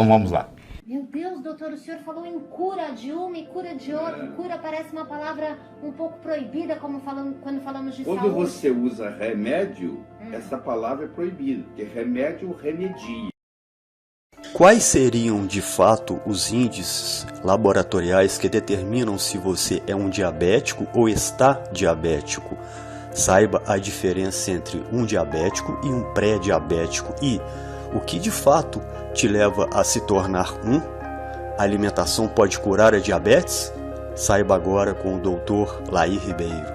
Então vamos lá. Meu Deus, doutor, o senhor falou em cura de uma e cura de outra. Cura parece uma palavra um pouco proibida, como quando falamos de Quando saúde. você usa remédio, essa palavra é proibida, porque remédio remedia. Quais seriam, de fato, os índices laboratoriais que determinam se você é um diabético ou está diabético? Saiba a diferença entre um diabético e um pré-diabético e o que de fato te leva a se tornar um? A alimentação pode curar a diabetes? Saiba agora com o Dr. Laí Ribeiro.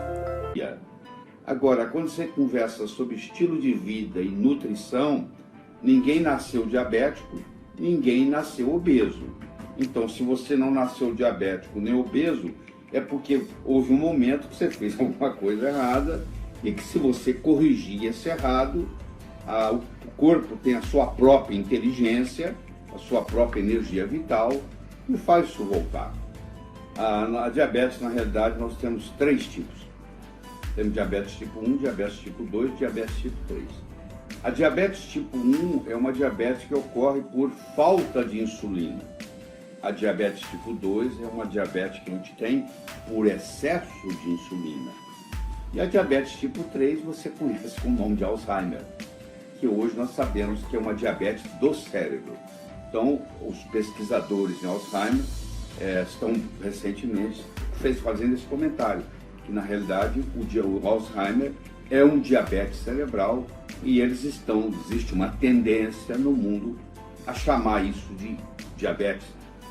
Agora, quando você conversa sobre estilo de vida e nutrição, ninguém nasceu diabético, ninguém nasceu obeso. Então, se você não nasceu diabético nem obeso, é porque houve um momento que você fez alguma coisa errada e que, se você corrigir esse errado, o corpo tem a sua própria inteligência, a sua própria energia vital e faz isso voltar. Na diabetes, na realidade, nós temos 3 tipos. Temos diabetes tipo 1, diabetes tipo 2 e diabetes tipo 3. A diabetes tipo 1 é uma diabetes que ocorre por falta de insulina. A diabetes tipo 2 é uma diabetes que a gente tem por excesso de insulina. E a diabetes tipo 3 você conhece com o nome de Alzheimer, que hoje nós sabemos que é uma diabetes do cérebro. Então, os pesquisadores em Alzheimer estão recentemente fazendo esse comentário, que na realidade o Alzheimer é um diabetes cerebral e existe uma tendência no mundo a chamar isso de diabetes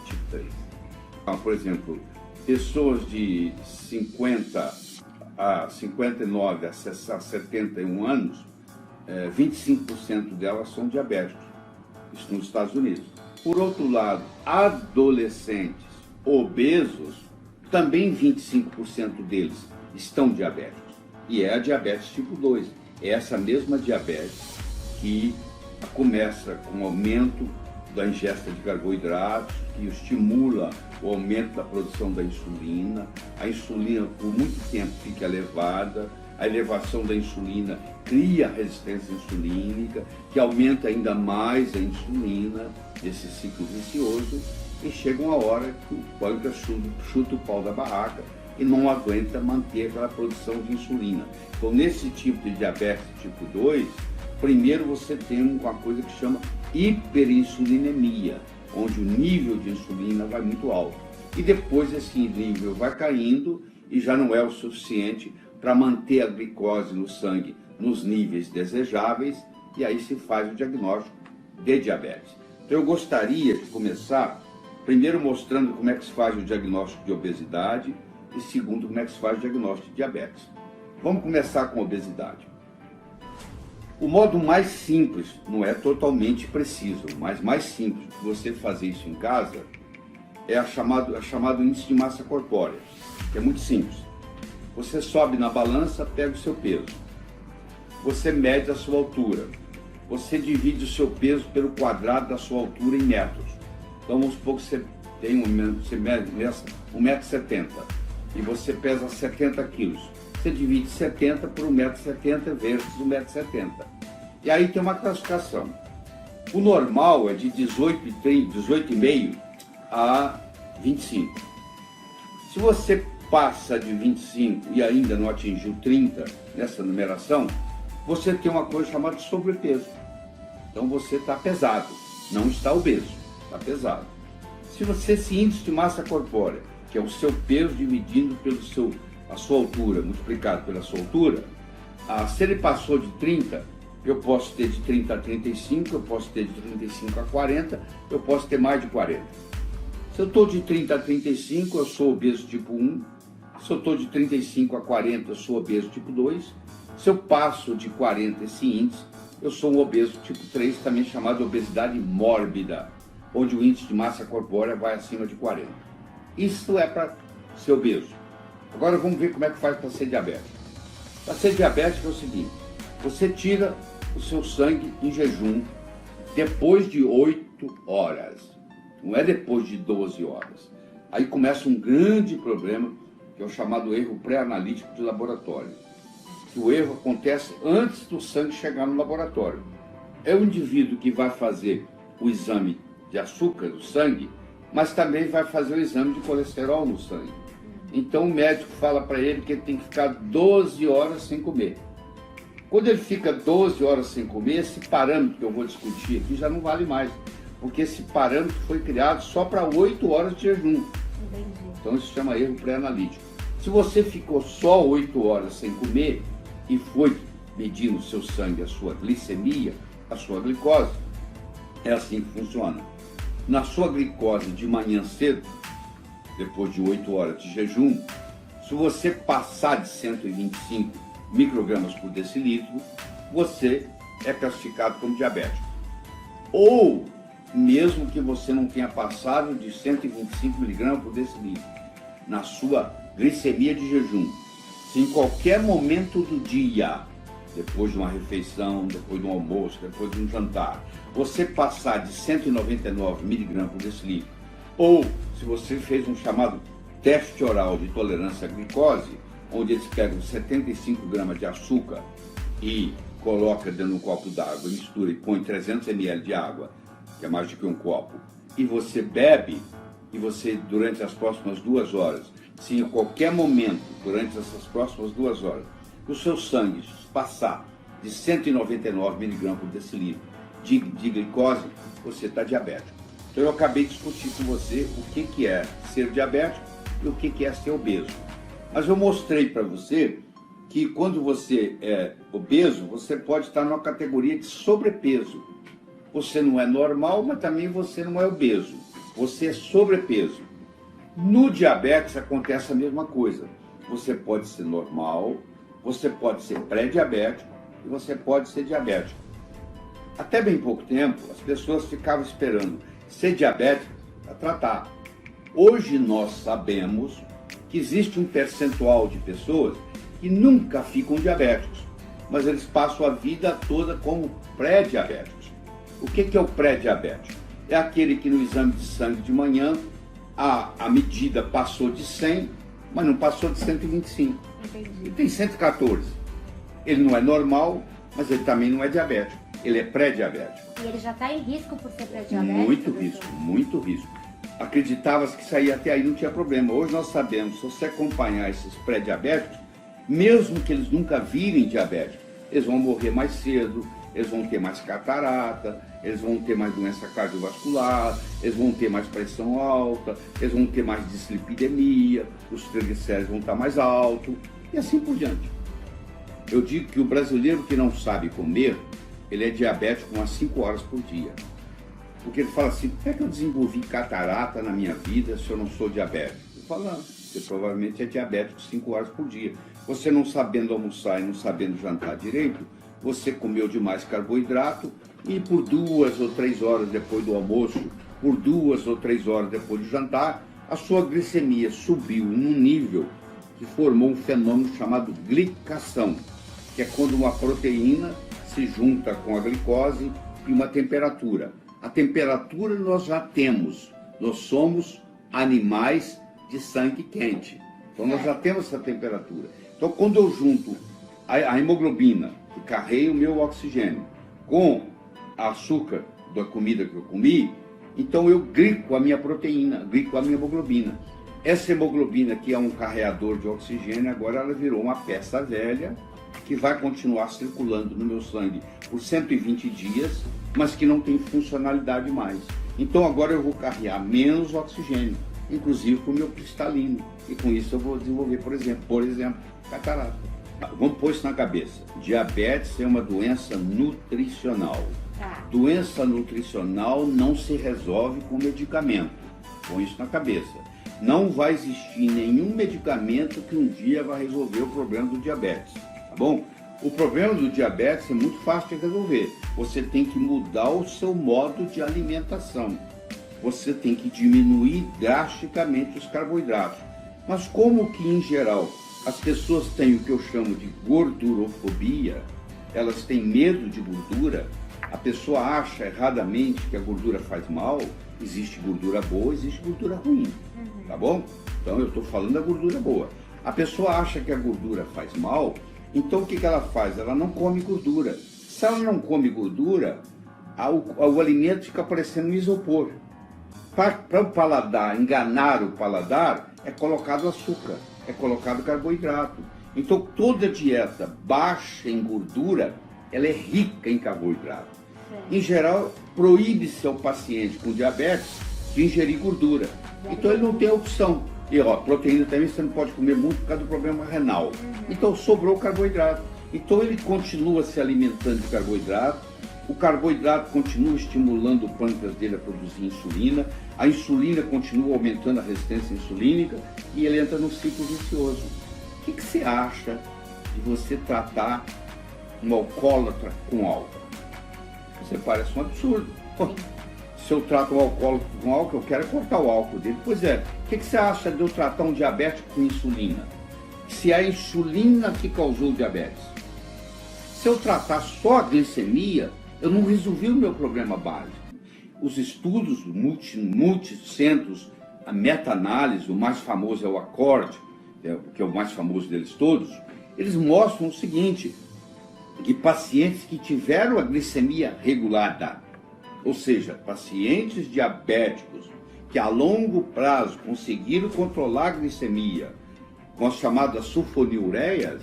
tipo 3. Então, por exemplo, pessoas de 50 a 59 a 71 anos, 25% delas são diabéticos, isso nos Estados Unidos. Por outro lado, adolescentes obesos, também 25% deles estão diabéticos, e é a diabetes tipo 2. É essa mesma diabetes que começa com o aumento da ingesta de carboidratos, que estimula o aumento da produção da insulina. A insulina por muito tempo fica elevada, a elevação da insulina cria resistência insulínica, que aumenta ainda mais a insulina, esse ciclo vicioso, e chega uma hora que o pâncreas chuta o pau da barraca e não aguenta manter aquela produção de insulina. Então, nesse tipo de diabetes tipo 2, primeiro você tem uma coisa que chama hiperinsulinemia, onde o nível de insulina vai muito alto. E depois esse nível vai caindo e já não é o suficiente para manter a glicose no sangue nos níveis desejáveis, e aí se faz o diagnóstico de diabetes. Então eu gostaria de começar primeiro mostrando como é que se faz o diagnóstico de obesidade e segundo como é que se faz o diagnóstico de diabetes. Vamos começar com a obesidade. O modo mais simples, não é totalmente preciso, mas mais simples de você fazer isso em casa é a chamado índice de massa corpórea, que é muito simples. Você sobe na balança, pega o seu peso. Você mede a sua altura. Você divide o seu peso pelo quadrado da sua altura em metros. Então vamos supor que você mede 1,70 m e você pesa 70 kg. Você divide 70 por 1,70 m versus 1,70 m. E aí tem uma classificação. O normal é de 18,5 a 25. Se você passa de 25 e ainda não atingiu 30 nessa numeração, você tem uma coisa chamada de sobrepeso. Então você está pesado, não está obeso, está pesado. Se esse índice de massa corpórea, que é o seu peso dividido a sua altura, multiplicado pela sua altura, se ele passou de 30, eu posso ter de 30 a 35, eu posso ter de 35 a 40, eu posso ter mais de 40. Se eu estou de 30 a 35, eu sou obeso tipo 1. Se eu estou de 35 a 40, eu sou obeso tipo 2. Se eu passo de 40 esse índice, eu sou um obeso tipo 3, também chamado de obesidade mórbida, onde o índice de massa corpórea vai acima de 40. Isso é para ser obeso. Agora vamos ver como é que faz para ser diabético. Para ser diabético é o seguinte: você tira o seu sangue em jejum depois de 8 horas. Não é depois de 12 horas. Aí começa um grande problema, que é o chamado erro pré-analítico de laboratório. O erro acontece antes do sangue chegar no laboratório. É o indivíduo que vai fazer o exame de açúcar do sangue, mas também vai fazer o exame de colesterol no sangue. Então o médico fala para ele que ele tem que ficar 12 horas sem comer. Quando ele fica 12 horas sem comer, esse parâmetro que eu vou discutir aqui já não vale mais, porque esse parâmetro foi criado só para 8 horas de jejum. Então isso se chama erro pré-analítico. Se você ficou só 8 horas sem comer e foi medir no seu sangue a sua glicemia, a sua glicose, é assim que funciona. Na sua glicose de manhã cedo, depois de 8 horas de jejum, se você passar de 125 microgramas por decilitro, você é classificado como diabético. Ou mesmo que você não tenha passado de 125 miligramas por decilitro na sua glicemia de jejum, se em qualquer momento do dia, depois de uma refeição, depois de um almoço, depois de um jantar, você passar de 199 miligramas por decilitro, ou se você fez um chamado teste oral de tolerância à glicose, onde eles pegam 75 gramas de açúcar e coloca dentro de um copo d'água, mistura e põe 300 ml de água, que é mais do que um copo, e você bebe, e você durante as próximas 2 horas, se em qualquer momento, durante essas próximas 2 horas, o seu sangue passar de 199 miligramas por decilitro de glicose, você está diabético. Então eu acabei de discutir com você o que é ser diabético e o que é ser obeso. Mas eu mostrei para você que quando você é obeso, você pode estar numa categoria de sobrepeso. Você não é normal, mas também você não é obeso. Você é sobrepeso. No diabetes acontece a mesma coisa. Você pode ser normal, você pode ser pré-diabético e você pode ser diabético. Até bem pouco tempo, as pessoas ficavam esperando ser diabético para tratar. Hoje nós sabemos que existe um percentual de pessoas que nunca ficam diabéticos, mas eles passam a vida toda como pré-diabéticos. O que é o pré-diabético? É aquele que no exame de sangue de manhã a medida passou de 100, mas não passou de 125. Entendi. Ele tem 114. Ele não é normal, mas ele também não é diabético. Ele é pré-diabético. E ele já está em risco por ser pré-diabético? Muito risco, muito risco. Acreditava-se que sair até aí não tinha problema. Hoje nós sabemos, se você acompanhar esses pré-diabéticos, mesmo que eles nunca virem diabéticos, eles vão morrer mais cedo, eles vão ter mais catarata, eles vão ter mais doença cardiovascular, eles vão ter mais pressão alta, eles vão ter mais dislipidemia, os triglicéridos vão estar mais altos e assim por diante. Eu digo que o brasileiro que não sabe comer, ele é diabético umas 5 horas por dia. Porque ele fala assim, por que é que eu desenvolvi catarata na minha vida se eu não sou diabético? Eu falo, não, você provavelmente é diabético 5 horas por dia. Você não sabendo almoçar e não sabendo jantar direito, você comeu demais carboidrato e por 2 ou 3 horas depois do almoço, por 2 ou 3 horas depois do jantar, a sua glicemia subiu num nível que formou um fenômeno chamado glicação, que é quando uma proteína se junta com a glicose e uma temperatura. A temperatura nós já temos, nós somos animais de sangue quente, então nós já temos essa temperatura. Então quando eu junto a hemoglobina, que carrega o meu oxigênio, com açúcar da comida que eu comi, então eu glico a minha proteína, glico a minha hemoglobina. Essa hemoglobina, que é um carreador de oxigênio, agora ela virou uma peça velha, que vai continuar circulando no meu sangue por 120 dias, mas que não tem funcionalidade mais. Então agora eu vou carregar menos oxigênio, inclusive com o meu cristalino, e com isso eu vou desenvolver, por exemplo, catarata. Vamos pôr isso na cabeça. Diabetes é uma doença nutricional. Tá. Doença nutricional não se resolve com medicamento. Põe isso na cabeça. Não vai existir nenhum medicamento que um dia vai resolver o problema do diabetes. Tá bom? O problema do diabetes é muito fácil de resolver. Você tem que mudar o seu modo de alimentação. Você tem que diminuir drasticamente os carboidratos. Mas como que, em geral, as pessoas têm o que eu chamo de gordurofobia, elas têm medo de gordura, a pessoa acha erradamente que a gordura faz mal, existe gordura boa, existe gordura ruim, tá bom? Então eu estou falando da gordura boa. A pessoa acha que a gordura faz mal, então o que ela faz? Ela não come gordura. Se ela não come gordura, o alimento fica parecendo um isopor. para o paladar, enganar o paladar, é colocado açúcar, é colocado carboidrato. Então toda dieta baixa em gordura, ela é rica em carboidrato. Em geral, proíbe-se ao paciente com diabetes de ingerir gordura. Então ele não tem opção. E ó, proteína também você não pode comer muito por causa do problema renal. Então sobrou carboidrato. Então ele continua se alimentando de carboidrato. O carboidrato continua estimulando o pâncreas dele a produzir insulina. A insulina continua aumentando a resistência insulínica e ele entra num ciclo vicioso. O que você acha de você tratar um alcoólatra com álcool? Você parece um absurdo. Pô, se eu trato um alcoólatra com álcool, eu quero cortar o álcool dele. Pois é, o que você acha de eu tratar um diabético com insulina? Se é a insulina que causou o diabetes. Se eu tratar só a glicemia, eu não resolvi o meu problema básico. Os estudos multicentros, a meta-análise, o mais famoso é o ACCORD, que é o mais famoso deles todos, eles mostram o seguinte, que pacientes que tiveram a glicemia regulada, ou seja, pacientes diabéticos que a longo prazo conseguiram controlar a glicemia com as chamadas sulfonilureias,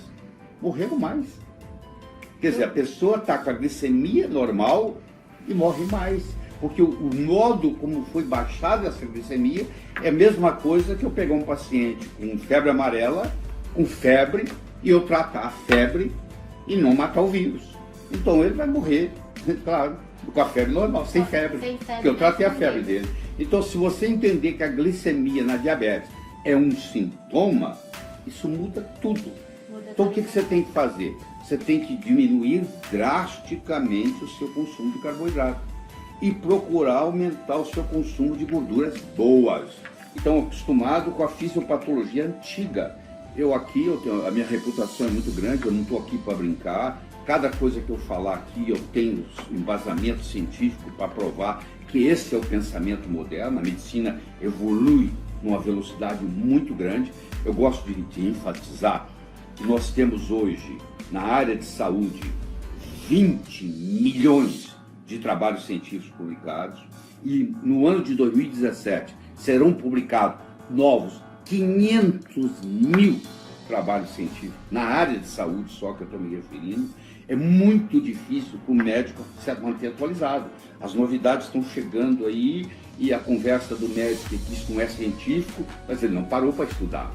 morreram mais. Quer dizer, a pessoa está com a glicemia normal e morre mais. Porque o modo como foi baixada essa glicemia é a mesma coisa que eu pegar um paciente com febre amarela, com febre, e eu tratar a febre e não matar o vírus. Então ele vai morrer, claro, com a febre normal, sem febre, porque eu tratei a febre dele. Então se você entender que a glicemia na diabetes é um sintoma, isso muda tudo. Então o que você tem que fazer? Você tem que diminuir drasticamente o seu consumo de carboidrato e procurar aumentar o seu consumo de gorduras boas. Então, acostumado com a fisiopatologia antiga. A minha reputação é muito grande, eu não estou aqui para brincar. Cada coisa que eu falar aqui, eu tenho embasamento científico para provar que esse é o pensamento moderno. A medicina evolui numa velocidade muito grande. Eu gosto de enfatizar que nós temos hoje, na área de saúde, 20 milhões de trabalhos científicos publicados, e no ano de 2017 serão publicados novos 500 mil trabalhos científicos na área de saúde, só que eu estou me referindo. É muito difícil para o médico se manter atualizado. As novidades estão chegando aí e a conversa do médico é que isso não é científico, mas ele não parou para estudar.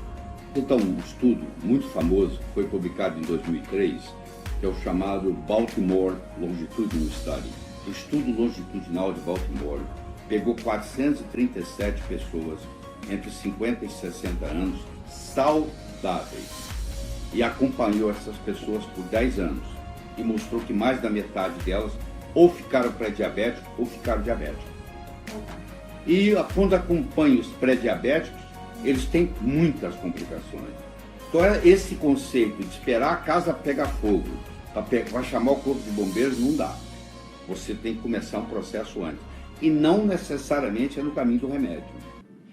Então, um estudo muito famoso foi publicado em 2003, que é o chamado Baltimore Longitudinal Study. O estudo longitudinal de Baltimore pegou 437 pessoas entre 50 e 60 anos saudáveis e acompanhou essas pessoas por 10 anos e mostrou que mais da metade delas ou ficaram pré-diabéticos ou ficaram diabéticos. E quando acompanha os pré-diabéticos, eles têm muitas complicações. Então esse conceito de esperar a casa pegar fogo para chamar o corpo de bombeiros não dá. Você tem que começar um processo antes. E não necessariamente é no caminho do remédio.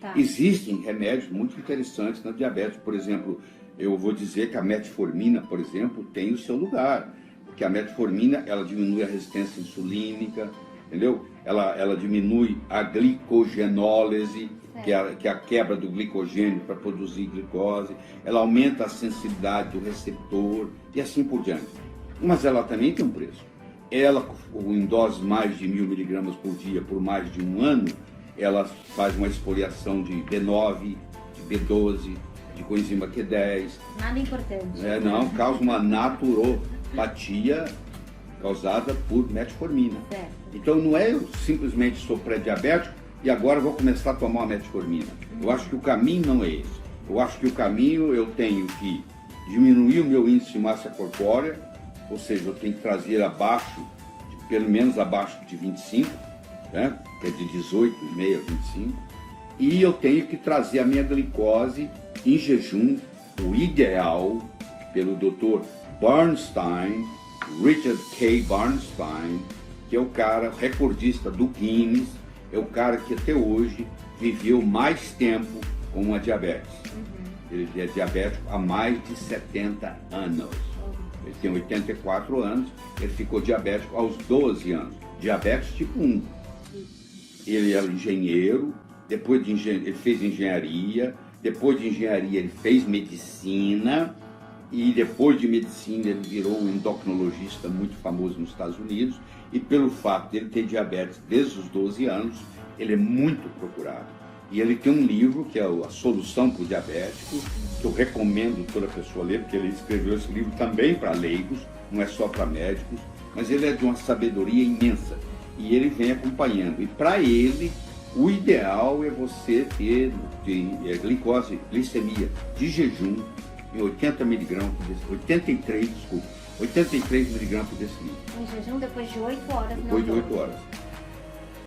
Tá. Existem remédios muito interessantes na diabetes. Por exemplo, eu vou dizer que a metformina, por exemplo, tem o seu lugar. Porque a metformina, ela diminui a resistência insulínica, entendeu? Ela diminui a glicogenólise, que é a quebra do glicogênio para produzir glicose. Ela aumenta a sensibilidade do receptor e assim por diante. Mas ela também tem um preço. Ela, em doses mais de 1000 miligramas por dia por mais de um ano, ela faz uma exfoliação de B9, de B12, de coenzima Q10. Nada importante. Não, causa uma naturopatia causada por metformina. Certo. Então não é eu simplesmente sou pré-diabético e agora vou começar a tomar a metformina. Eu acho que o caminho não é esse. Eu acho que o caminho eu tenho que diminuir o meu índice de massa corpórea, ou seja, eu tenho que trazer abaixo, pelo menos abaixo de 25, né? Que é de 18,5 a 25, e eu tenho que trazer a minha glicose em jejum, o ideal, pelo Dr. Bernstein, Richard K. Bernstein, que é o cara recordista do Guinness, é o cara que até hoje viveu mais tempo com uma diabetes. Ele é diabético há mais de 70 anos. Ele tem 84 anos, ele ficou diabético aos 12 anos. Diabetes tipo 1. Ele era engenheiro, depois ele fez engenharia, depois de engenharia ele fez medicina, e depois de medicina ele virou um endocrinologista muito famoso nos Estados Unidos, e pelo fato de ele ter diabetes desde os 12 anos, ele é muito procurado. E ele tem um livro que é A Solução para o Diabético, que eu recomendo toda pessoa ler, porque ele escreveu esse livro também para leigos, não é só para médicos, mas ele é de uma sabedoria imensa, e ele vem acompanhando. E para ele, o ideal é você ter glicemia de jejum em 83 miligramas por decilitro. Em jejum depois de 8 horas. Depois de 8 horas.